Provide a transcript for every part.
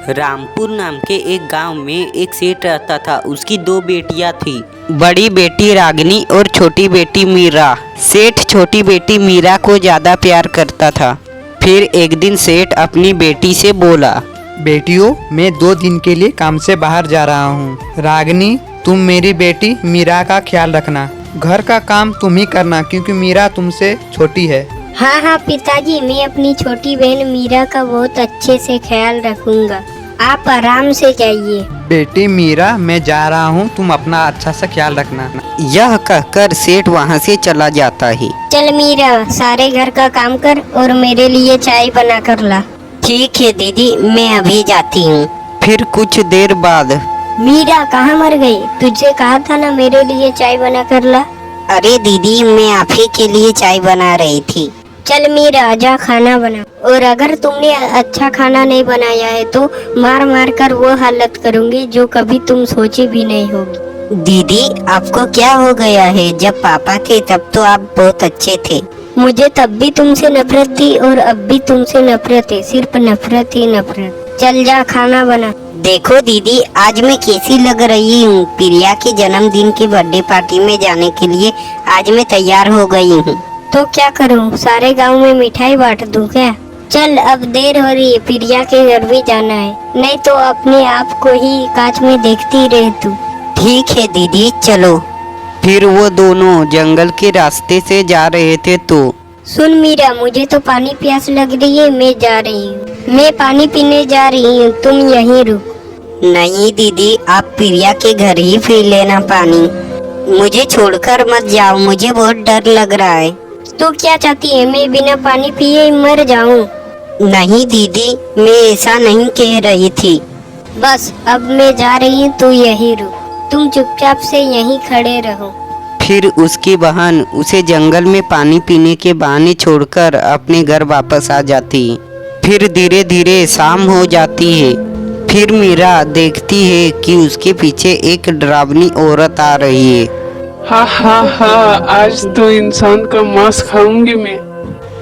रामपुर नाम के एक गांव में एक सेठ रहता था। उसकी दो बेटियां थी, बड़ी बेटी रागिनी और छोटी बेटी मीरा। सेठ छोटी बेटी मीरा को ज़्यादा प्यार करता था। फिर एक दिन सेठ अपनी बेटी से बोला, बेटियों, मैं 2 दिन के लिए काम से बाहर जा रहा हूँ। रागिनी, तुम मेरी बेटी मीरा का ख्याल रखना। घर का काम तुम ही करना क्योंकि मीरा तुमसे छोटी है। हाँ हाँ पिताजी, मैं अपनी छोटी बहन मीरा का बहुत अच्छे से ख्याल रखूंगा। आप आराम से जाइए। बेटी मीरा, मैं जा रहा हूँ, तुम अपना अच्छा सा ख्याल रखना। यह कहकर सेठ वहाँ से चला जाता है। चल मीरा, सारे घर का काम कर और मेरे लिए चाय बना कर ला। ठीक है दीदी, मैं अभी जाती हूँ। फिर कुछ देर बाद, मीरा कहाँ मर गई? तुझे कहा था ना मेरे लिए चाय बना कर ला। अरे दीदी, मैं आप ही के लिए चाय बना रही थी। चल मीरा, आजा खाना बना। और अगर तुमने अच्छा खाना नहीं बनाया है तो मार मार कर वो हालत करूँगी जो कभी तुम सोची भी नहीं होगी। दीदी, आपको क्या हो गया है? जब पापा थे तब तो आप बहुत अच्छे थे। मुझे तब भी तुमसे नफरत थी और अब भी तुमसे नफरत है, सिर्फ नफरत ही नफरत। चल जा, खाना बना। देखो दीदी, आज मैं कैसी लग रही हूँ। प्रिया के जन्मदिन की बर्थडे पार्टी में जाने के लिए आज मैं तैयार हो गई हूँ। तो क्या करूँ, सारे गांव में मिठाई बांट दूँ क्या? चल, अब देर हो रही है, प्रिया के घर भी जाना है, नहीं तो अपने आप को ही कांच में देखती रह तू। ठीक है दीदी, चलो। फिर वो दोनों जंगल के रास्ते से जा रहे थे तो सुन मीरा, मुझे तो पानी प्यास लग रही है, मैं जा रही हूँ। मैं पानी पीने जा रही हूँ, तुम यहीं रुक। नहीं दीदी, आप प्रिया के घर ही पी लेना पानी। मुझे छोड़कर मत जाओ, मुझे बहुत डर लग रहा है। तू क्या चाहती है, मैं बिना पानी पिए मर जाऊँ? नहीं दीदी, मैं ऐसा नहीं कह रही थी। बस, अब मैं जा रही हूँ, तू यहीं रुक। तुम चुपचाप से यहीं खड़े रहो। फिर उसकी बहन उसे जंगल में पानी पीने के बहाने छोड़कर अपने घर वापस आ जाती। फिर धीरे धीरे शाम हो जाती है। फिर मीरा देखती है कि उसके पीछे एक डरावनी औरत आ रही है। हा हा हा, आज तो इंसान का मांस खाऊंगी मैं।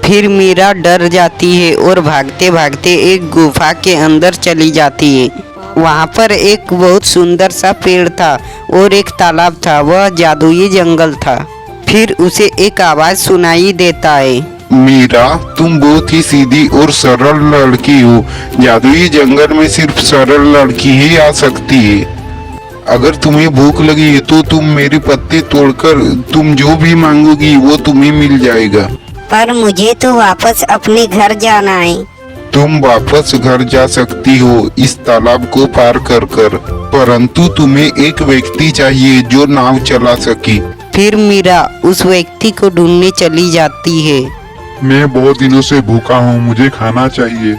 फिर मीरा डर जाती है और भागते भागते एक गुफा के अंदर चली जाती है। वहाँ पर एक बहुत सुंदर सा पेड़ था और एक तालाब था। वह जादुई जंगल था। फिर उसे एक आवाज सुनाई देता है, मीरा, तुम बहुत ही सीधी और सरल लड़की हो। जादुई जंगल में सिर्फ सरल लड़की ही आ सकती है। अगर तुम्हें भूख लगी है तो तुम मेरे पत्ते तोड़कर तुम जो भी मांगोगी वो तुम्हें मिल जाएगा। पर मुझे तो वापस अपने घर जाना है। तुम वापस घर जा सकती हो इस तालाब को पार कर कर, परंतु तुम्हें एक व्यक्ति चाहिए जो नाव चला सके। फिर मीरा उस व्यक्ति को ढूंढने चली जाती है। मैं बहुत दिनों से भूखा हूँ, मुझे खाना चाहिए।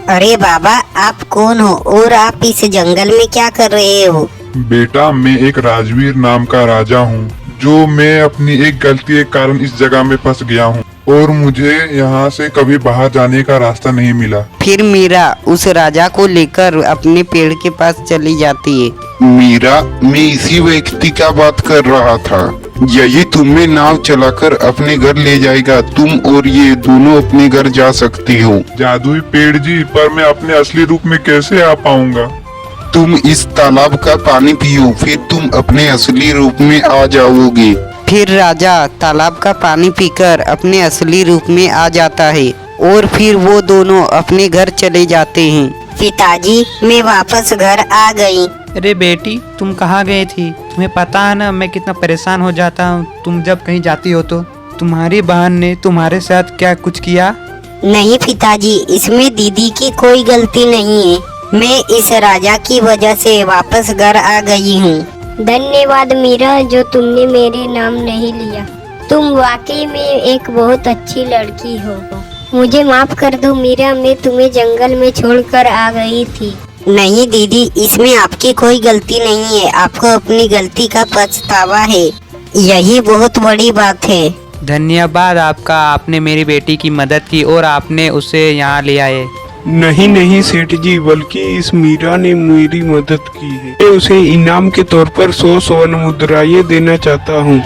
अरे बाबा, आप कौन हो और आप इस जंगल में क्या कर रहे हो? बेटा, मैं एक राजवीर नाम का राजा हूँ, जो मैं अपनी एक गलती के कारण इस जगह में फंस गया हूँ और मुझे यहाँ से कभी बाहर जाने का रास्ता नहीं मिला। फिर मीरा उस राजा को लेकर अपने पेड़ के पास चली जाती है। मीरा, मैं इसी व्यक्ति का बात कर रहा था। यही तुम्हें नाव चलाकर अपने घर ले जाएगा। तुम और ये दोनों अपने घर जा सकती हो। जादुई पेड़ जी, पर मैं अपने असली रूप में कैसे आ पाऊंगा? तुम इस तालाब का पानी पियो, फिर तुम अपने असली रूप में आ जाओगे। फिर राजा तालाब का पानी पीकर अपने असली रूप में आ जाता है और फिर वो दोनों अपने घर चले जाते हैं। पिताजी, मैं वापस घर आ गई। अरे बेटी, तुम कहाँ गई थी? तुम्हें पता है ना मैं कितना परेशान हो जाता हूँ तुम जब कहीं जाती हो तो। तुम्हारी बहन ने तुम्हारे साथ क्या कुछ किया? नहीं पिताजी, इसमें दीदी की कोई गलती नहीं है। मैं इस राजा की वजह से वापस घर आ गई हूँ। धन्यवाद मीरा, जो तुमने मेरे नाम नहीं लिया। तुम वाकई में एक बहुत अच्छी लड़की हो। मुझे माफ कर दो मीरा, मैं तुम्हें जंगल में छोड़कर आ गई थी। नहीं दीदी, इसमें आपकी कोई गलती नहीं है। आपको अपनी गलती का पछतावा है, यही बहुत बड़ी बात है। धन्यवाद आपका, आपने मेरी बेटी की मदद की और आपने उसे यहाँ ले आए। नहीं नहीं सेठ जी, बल्कि इस मीरा ने मेरी मदद की है। मैं उसे इनाम के तौर पर 100 स्वर्ण मुद्राएं देना चाहता हूँ।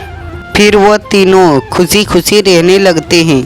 फिर वो तीनों खुशी खुशी रहने लगते हैं।